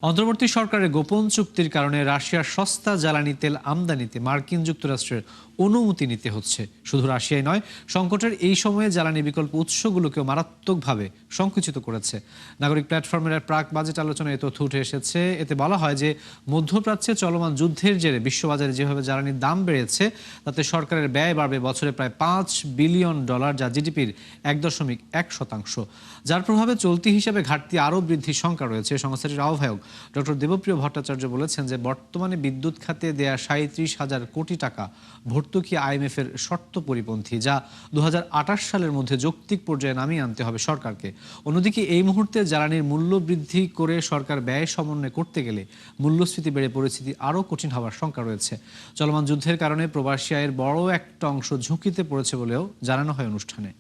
অন্তর্বর্তী সরকারের গোপন চুক্তির কারণে রাশিয়ার সস্তা জ্বালানি তেল আমদানিতে মার্কিন যুক্তরাষ্ট্রের অনুমতি নিতে হচ্ছে। শুধু রাশিয়াই নয়, সংকটের এই সময়ে জ্বালানি বিকল্প উৎসগুলোকেও মারাত্মকভাবে সংকুচিত করেছে। নাগরিক প্ল্যাটফর্মের এক প্রাক বাজেট আলোচনায় এ তথ্য উঠে এসেছে। এতে বলা হয় যে মধ্যপ্রাচ্যে চলমান যুদ্ধের জেরে বিশ্ববাজারে যেভাবে জ্বালানির দাম বেড়েছে, তাতে সরকারের ব্যয় বাড়বে বছরে প্রায় $5 বিলিয়ন, যা জিডিপির 1.1%, যার প্রভাবে চলতি হিসাবে ঘাটতি আরও বৃদ্ধির শঙ্কা রয়েছে। সংস্থাটির আহ্বায়ক ডক্টর দেবপ্রিয় ভট্টাচার্য বলেছেন যে বর্তমানে বিদ্যুৎ খাতে দেয়া 37,000 কোটি টাকা ভর্তুকি IMF এর শর্ত পরিপন্থী, যা 2028 সালের মধ্যে যৌক্তিক পর্যায়ে নামিয়ে আনতে হবে সরকারকে। অন্যদিকে এই মুহূর্তে জ্বালানির মূল্য বৃদ্ধি করে সরকার ব্যয় সমন্বয় করতে গেলে মূল্যস্ফীতি বেড়ে পরিস্থিতি আরও কঠিন হওয়ার শঙ্কা রয়েছে। চলমান যুদ্ধের কারণে প্রবাসী আয়ের বড় একটা অংশ ঝুঁকিতে পড়েছে বলেও জানানো হয় অনুষ্ঠানে।